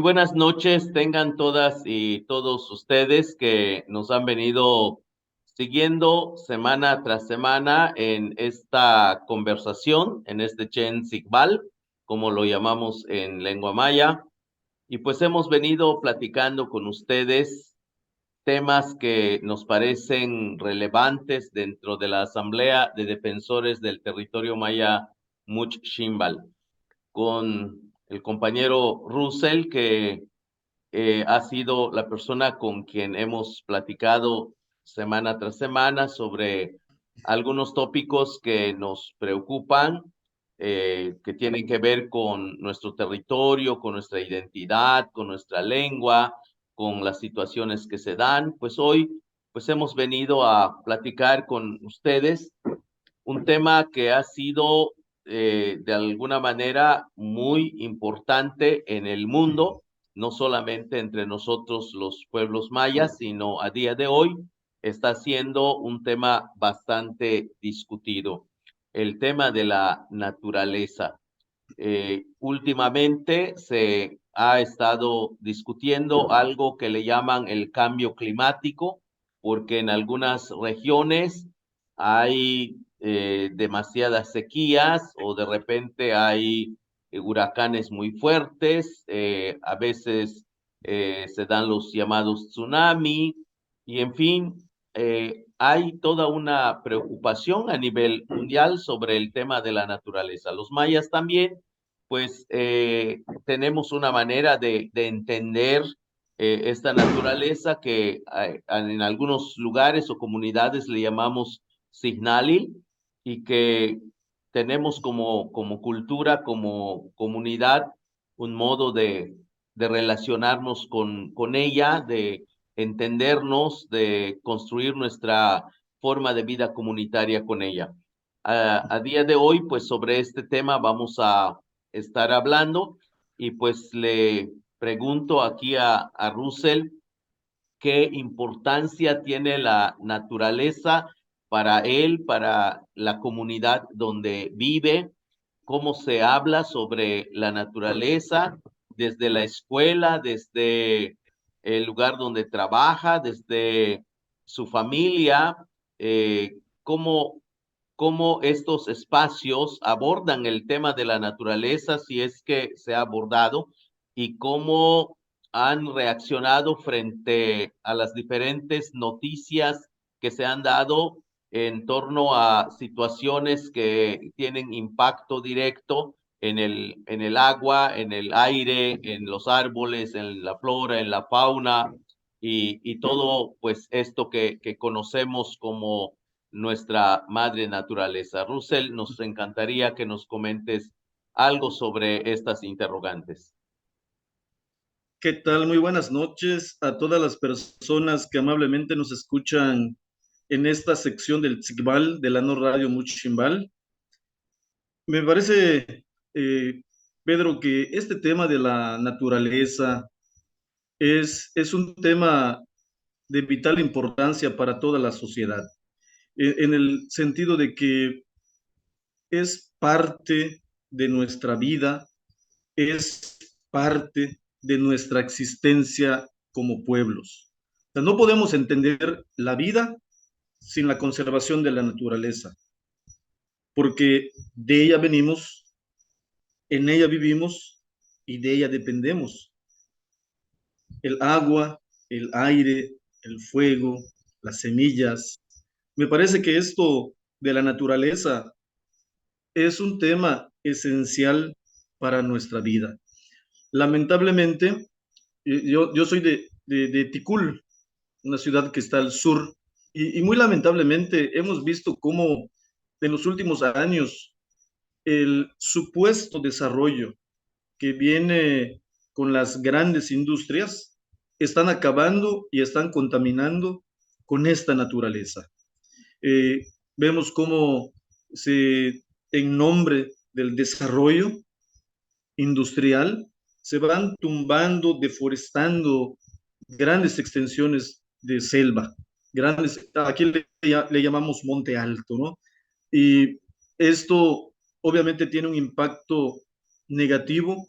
buenas noches tengan todas y todos ustedes que nos han venido siguiendo semana tras semana en esta conversación, en este Chen Sigbal, como lo llamamos en lengua maya. Y pues hemos venido platicando con ustedes temas que nos parecen relevantes dentro de la Asamblea de Defensores del Territorio Maya Much Shimbal, con el compañero Russell, que ha sido la persona con quien hemos platicado semana tras semana sobre algunos tópicos que nos preocupan, que tienen que ver con nuestro territorio, con nuestra identidad, con nuestra lengua, con las situaciones que se dan. Pues hoy, pues hemos venido a platicar con ustedes un tema que ha sido de alguna manera muy importante en el mundo, no solamente entre nosotros los pueblos mayas, sino a día de hoy está siendo un tema bastante discutido, el tema de la naturaleza. Últimamente se ha estado discutiendo algo que le llaman el cambio climático, porque en algunas regiones hay demasiadas sequías o de repente hay huracanes muy fuertes, a veces se dan los llamados tsunami y en fin, hay toda una preocupación a nivel mundial sobre el tema de la naturaleza. Los mayas también, pues tenemos una manera de entender esta naturaleza que en algunos lugares o comunidades le llamamos Signalil y que tenemos como cultura, como comunidad, un modo de relacionarnos con ella, de entendernos, de construir nuestra forma de vida comunitaria con ella. A día de hoy, pues sobre este tema vamos a estar hablando y pues le pregunto aquí a Russell qué importancia tiene la naturaleza para él, para la comunidad donde vive, cómo se habla sobre la naturaleza desde la escuela, desde el lugar donde trabaja, desde su familia, cómo estos espacios abordan el tema de la naturaleza, si es que se ha abordado, y cómo han reaccionado frente a las diferentes noticias que se han dado en torno a situaciones que tienen impacto directo en el agua, en el aire, en los árboles, en la flora, en la fauna y todo pues esto que conocemos como nuestra madre naturaleza. Russell, nos encantaría que nos comentes algo sobre estas interrogantes. ¿Qué tal? Muy buenas noches a todas las personas que amablemente nos escuchan en esta sección del Tzikbal de la No Radio Muchimbal. Me parece, eh, Pedro, que este tema de la naturaleza es un tema de vital importancia para toda la sociedad, en el sentido de que es parte de nuestra vida, es parte de nuestra existencia como pueblos. O sea, no podemos entender la vida sin la conservación de la naturaleza, porque de ella venimos, en ella vivimos y de ella dependemos. El agua, el aire, el fuego, las semillas. Me parece que esto de la naturaleza es un tema esencial para nuestra vida. Lamentablemente, yo soy de Tikul, una ciudad que está al sur, y muy lamentablemente hemos visto cómo en los últimos años el supuesto desarrollo que viene con las grandes industrias están acabando y están contaminando con esta naturaleza. Eh, Vemos cómo en nombre del desarrollo industrial se van tumbando, deforestando grandes extensiones de selva, grandes, aquí le llamamos monte alto, ¿no? Y esto obviamente tiene un impacto negativo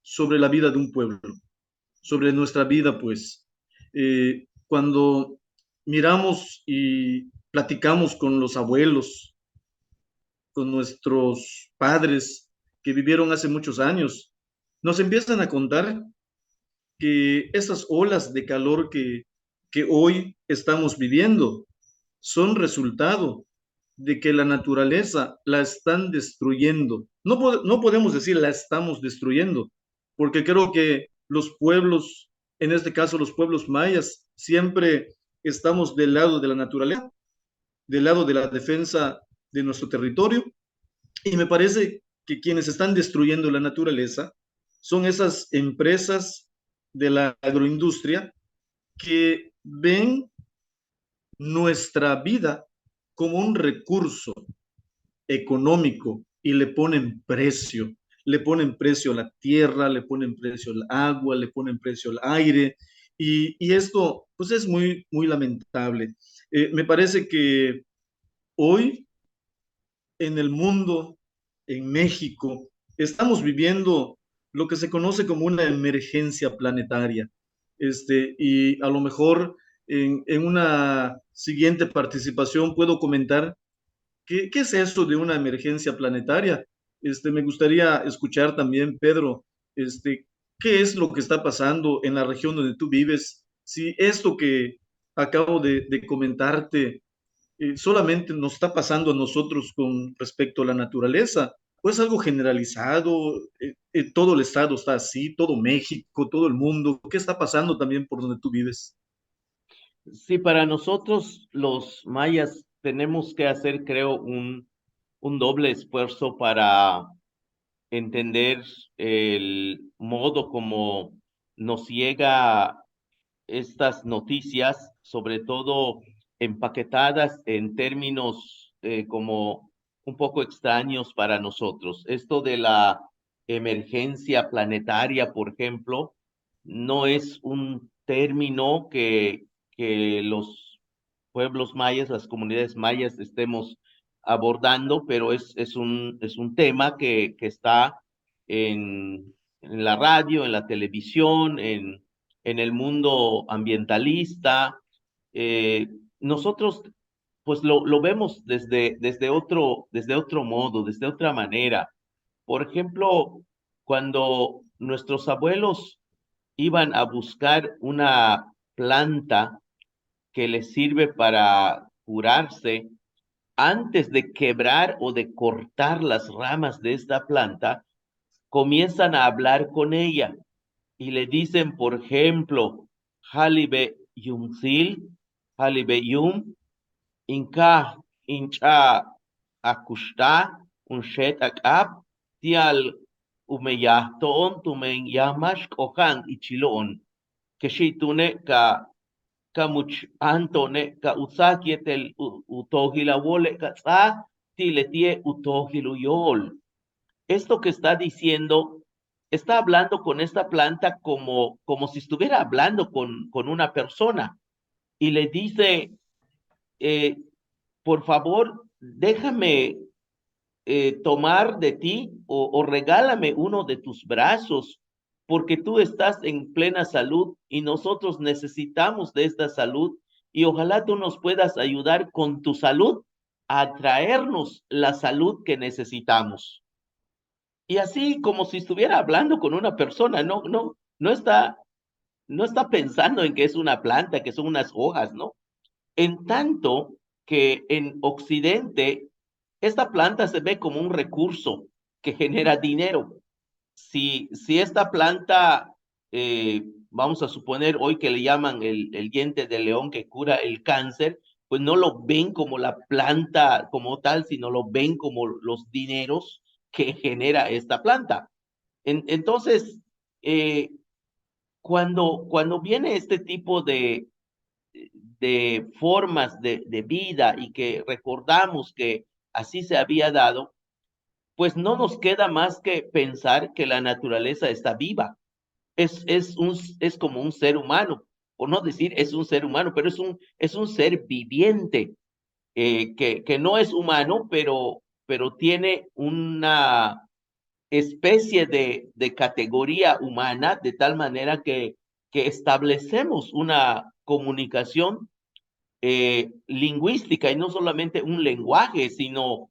sobre la vida de un pueblo. sobre nuestra vida, pues. Cuando miramos y platicamos con los abuelos, con nuestros padres que vivieron hace muchos años, nos empiezan a contar que esas olas de calor que hoy estamos viviendo son resultado de que la naturaleza la están destruyendo. No podemos decir la estamos destruyendo, porque creo que los pueblos, en este caso los pueblos mayas, siempre estamos del lado de la naturaleza, del lado de la defensa de nuestro territorio, y me parece que quienes están destruyendo la naturaleza son esas empresas de la agroindustria que ven nuestra vida como un recurso económico y le ponen precio a la tierra, le ponen precio al agua, le ponen precio al aire, y esto pues es muy, muy lamentable. Me parece que hoy en el mundo, en México, estamos viviendo lo que se conoce como una emergencia planetaria. Y a lo mejor en una siguiente participación puedo comentar qué es eso de una emergencia planetaria. Me gustaría escuchar también, Pedro, qué es lo que está pasando en la región donde tú vives. Si esto que acabo de comentarte solamente nos está pasando a nosotros con respecto a la naturaleza, o es algo generalizado, todo el estado está así, todo México, todo el mundo. ¿Qué está pasando también por donde tú vives? Sí, para nosotros los mayas tenemos que hacer, creo, un doble esfuerzo para entender el modo como nos llega estas noticias, sobre todo empaquetadas en términos como un poco extraños para nosotros. Esto de la emergencia planetaria, por ejemplo, no es un término que los pueblos mayas, las comunidades mayas estemos abordando, pero es un tema que está en la radio, en la televisión, en el mundo ambientalista. Eh, nosotros pues lo vemos desde otro modo, desde otra manera. Por ejemplo, cuando nuestros abuelos iban a buscar una planta que les sirve para curarse, antes de quebrar o de cortar las ramas de esta planta, comienzan a hablar con ella y le dicen, por ejemplo, Halibe Yumzil, Halibe Yum, Inka, Incha, Akushta, Unshet Akab, Tial Umeyahton, Tumen Yamash, Kohan, Ichiloon, Keshitune, Kamuch Antone, Ka Usakietel Utogilawole, Katsa, Tiletie Utogiluyol. Esto que está diciendo, está hablando con esta planta como si estuviera hablando con una persona y le dice, eh, por favor, déjame tomar de ti o regálame uno de tus brazos, porque tú estás en plena salud y nosotros necesitamos de esta salud y ojalá tú nos puedas ayudar con tu salud a traernos la salud que necesitamos. Y así como si estuviera hablando con una persona, no está pensando en que es una planta, que son unas hojas, ¿no? En tanto que en Occidente, esta planta se ve como un recurso que genera dinero. Si esta planta, vamos a suponer hoy que le llaman el diente de león que cura el cáncer, pues no lo ven como la planta como tal, sino lo ven como los dineros que genera esta planta. Entonces, eh, cuando viene este tipo de formas de vida y que recordamos que así se había dado, pues no nos queda más que pensar que la naturaleza está viva. Es como un ser humano, o no decir es un ser humano, pero es un ser viviente, que no es humano, pero tiene una especie de categoría humana, de tal manera que que establecemos una comunicación lingüística y no solamente un lenguaje, sino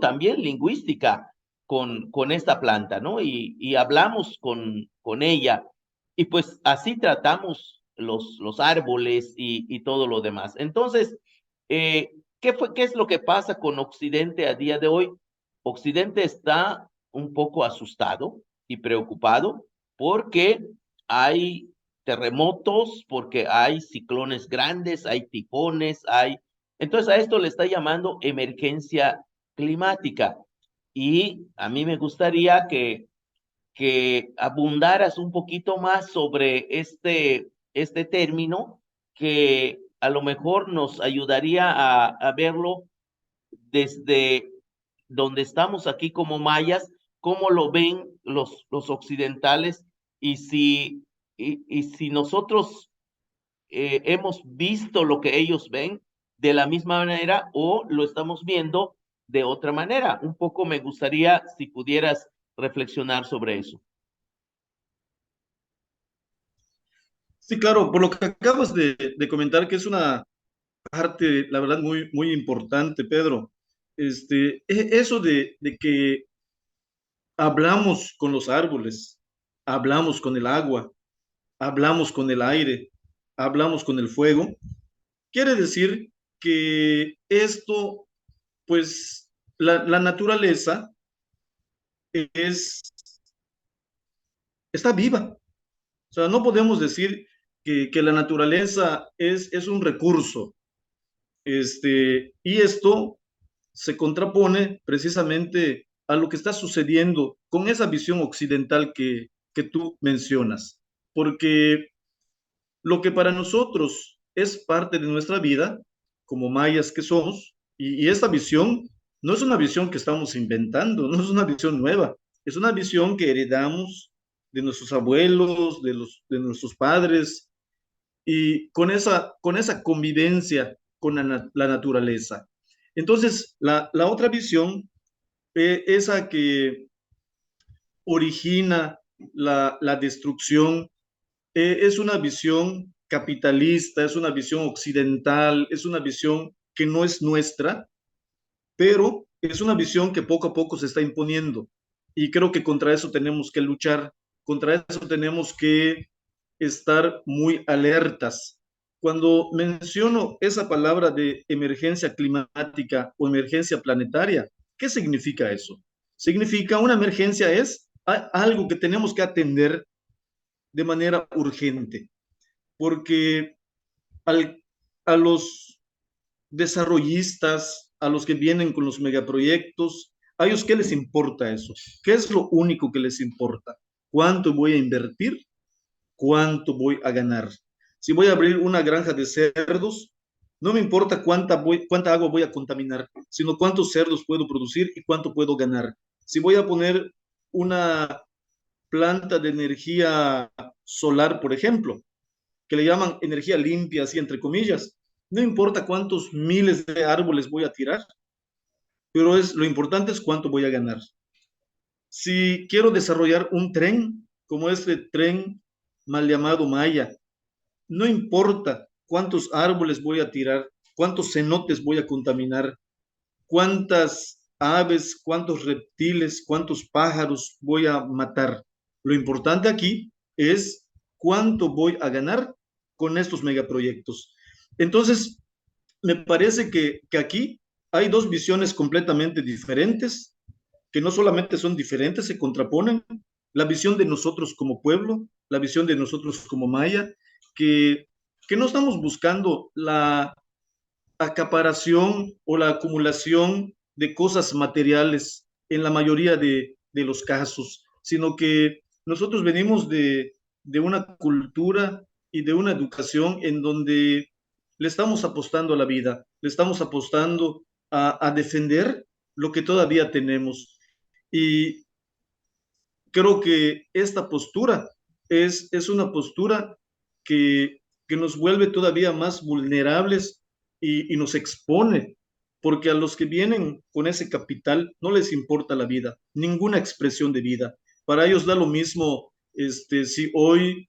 también lingüística con esta planta, ¿no? Y hablamos con ella y pues así tratamos los árboles y todo lo demás. Entonces, ¿qué es lo que pasa con Occidente a día de hoy? Occidente está un poco asustado y preocupado porque hay terremotos, porque hay ciclones grandes, hay tifones, hay... Entonces a esto le está llamando emergencia climática. Y a mí me gustaría que abundaras un poquito más sobre este término que a lo mejor nos ayudaría a verlo desde donde estamos aquí como mayas, cómo lo ven los occidentales y y si nosotros hemos visto lo que ellos ven de la misma manera o lo estamos viendo de otra manera. Un poco me gustaría si pudieras reflexionar sobre eso. Sí, claro, por lo que acabas de comentar, que es una parte, la verdad, muy, muy importante, Pedro. Eso de que hablamos con los árboles, hablamos con el agua, hablamos con el aire, hablamos con el fuego, quiere decir que esto, pues, la naturaleza es, está viva. O sea, no podemos decir que la naturaleza es un recurso. Y esto se contrapone precisamente a lo que está sucediendo con esa visión occidental que tú mencionas. Porque lo que para nosotros es parte de nuestra vida, como mayas que somos, y esta visión no es una visión que estamos inventando, no es una visión nueva, es una visión que heredamos de nuestros abuelos, de nuestros padres, y con esa convivencia con la naturaleza. Entonces, la otra visión, esa que origina la destrucción, es una visión capitalista, es una visión occidental, es una visión que no es nuestra, pero es una visión que poco a poco se está imponiendo. Y creo que contra eso tenemos que luchar, contra eso tenemos que estar muy alertas. Cuando menciono esa palabra de emergencia climática o emergencia planetaria, ¿qué significa eso? Significa una emergencia es algo que tenemos que atender de manera urgente, porque al, a los desarrollistas, a los que vienen con los megaproyectos, a ellos qué les importa eso, qué es lo único que les importa, cuánto voy a invertir, cuánto voy a ganar. Si voy a abrir una granja de cerdos, no me importa cuánta agua voy a contaminar, sino cuántos cerdos puedo producir y cuánto puedo ganar. Si voy a poner una planta de energía solar, por ejemplo, que le llaman energía limpia, así entre comillas, no importa cuántos miles de árboles voy a tirar, pero lo importante es cuánto voy a ganar. Si quiero desarrollar un tren, como este tren mal llamado Maya, no importa cuántos árboles voy a tirar, cuántos cenotes voy a contaminar, cuántas aves, cuántos reptiles, cuántos pájaros voy a matar. Lo importante aquí es cuánto voy a ganar con estos megaproyectos. Entonces, me parece que aquí hay dos visiones completamente diferentes, que no solamente son diferentes, se contraponen. La visión de nosotros como pueblo, la visión de nosotros como maya, que, que no estamos buscando la acaparación o la acumulación de cosas materiales en la mayoría de los casos, sino que nosotros venimos de una cultura y de una educación en donde le estamos apostando a la vida, le estamos apostando a defender lo que todavía tenemos. Y creo que esta postura es una postura que nos vuelve todavía más vulnerables y nos expone, porque a los que vienen con ese capital no les importa la vida, ninguna expresión de vida. Para ellos da lo mismo si hoy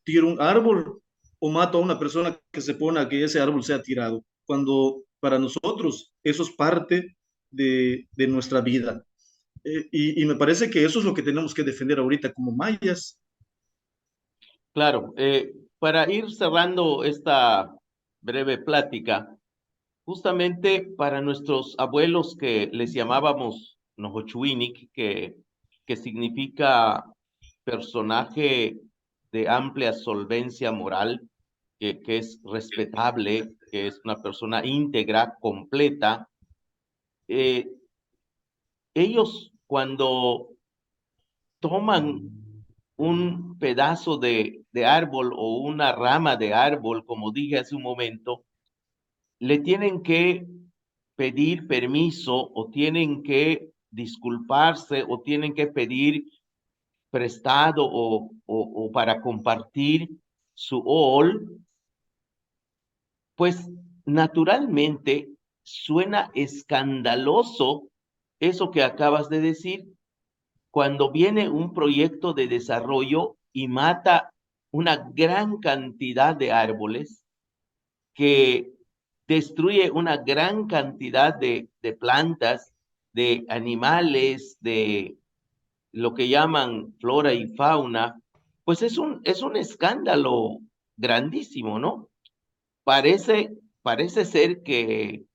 tiro un árbol o mato a una persona que se pone a que ese árbol sea tirado, cuando para nosotros eso es parte de nuestra vida. Y me parece que eso es lo que tenemos que defender ahorita como mayas. Claro, para ir cerrando esta breve plática, justamente para nuestros abuelos que les llamábamos Nojochuinic, que significa personaje de amplia solvencia moral, que es respetable, que es una persona íntegra, completa, eh, ellos cuando toman un pedazo de árbol o una rama de árbol, como dije hace un momento, le tienen que pedir permiso o tienen que disculparse o tienen que pedir prestado o para compartir su all, pues naturalmente suena escandaloso eso que acabas de decir cuando viene un proyecto de desarrollo y mata una gran cantidad de árboles, que destruye una gran cantidad de plantas, de animales, de lo que llaman flora y fauna, pues es un escándalo grandísimo, ¿no? Parece ser que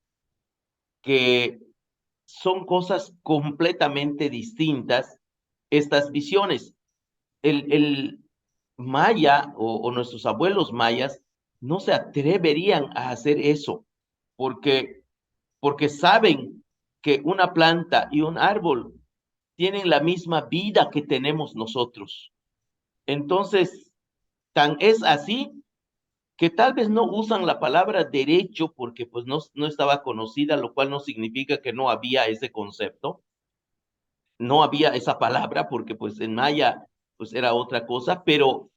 son cosas completamente distintas estas visiones. El maya o nuestros abuelos mayas no se atreverían a hacer eso porque, porque saben que una planta y un árbol tienen la misma vida que tenemos nosotros. Entonces, tan es así que tal vez no usan la palabra derecho porque pues no estaba conocida, lo cual no significa que no había ese concepto, no había esa palabra porque pues en maya pues era otra cosa, pero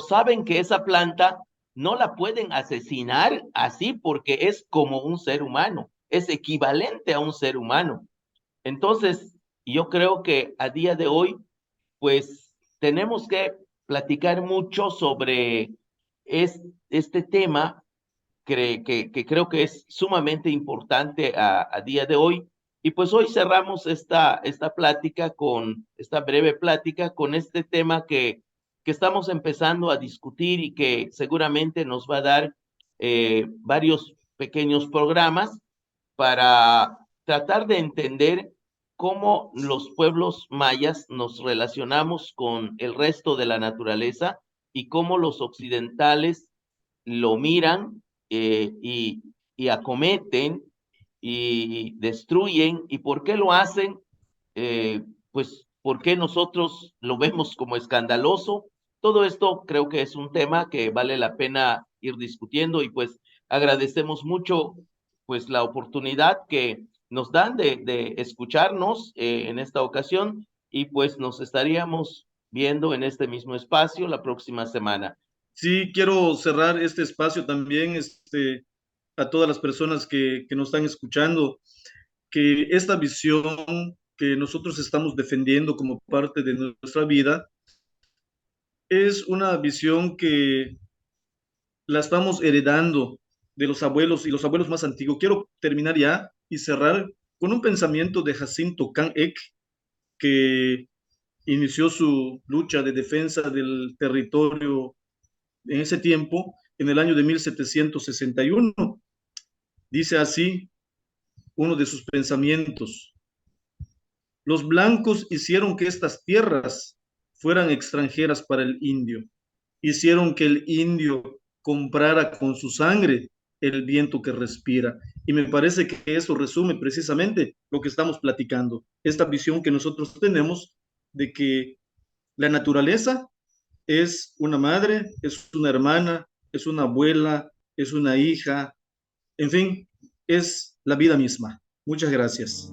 saben que esa planta no la pueden asesinar así porque es como un ser humano, es equivalente a un ser humano. Entonces, yo creo que a día de hoy pues tenemos que platicar mucho sobre este tema que creo que es sumamente importante a día de hoy. Y pues hoy cerramos esta plática esta breve plática con este tema que estamos empezando a discutir y que seguramente nos va a dar varios pequeños programas para tratar de entender cómo los pueblos mayas nos relacionamos con el resto de la naturaleza y cómo los occidentales lo miran y acometen y destruyen. ¿Y por qué lo hacen? Pues porque nosotros lo vemos como escandaloso. Todo esto creo que es un tema que vale la pena ir discutiendo y pues agradecemos mucho pues la oportunidad que nos dan de escucharnos en esta ocasión y pues nos estaríamos viendo en este mismo espacio la próxima semana. Sí, quiero cerrar este espacio también a todas las personas que nos están escuchando, que esta visión que nosotros estamos defendiendo como parte de nuestra vida es una visión que la estamos heredando de los abuelos y los abuelos más antiguos. Quiero terminar ya y cerrar con un pensamiento de Jacinto Can Ek, que inició su lucha de defensa del territorio en ese tiempo, en el año de 1761. Dice así uno de sus pensamientos: los blancos hicieron que estas tierras fueran extranjeras para el indio, hicieron que el indio comprara con su sangre el viento que respira. Y me parece que eso resume precisamente lo que estamos platicando, esta visión que nosotros tenemos de que la naturaleza es una madre, es una hermana, es una abuela, es una hija, en fin, es la vida misma. Muchas gracias.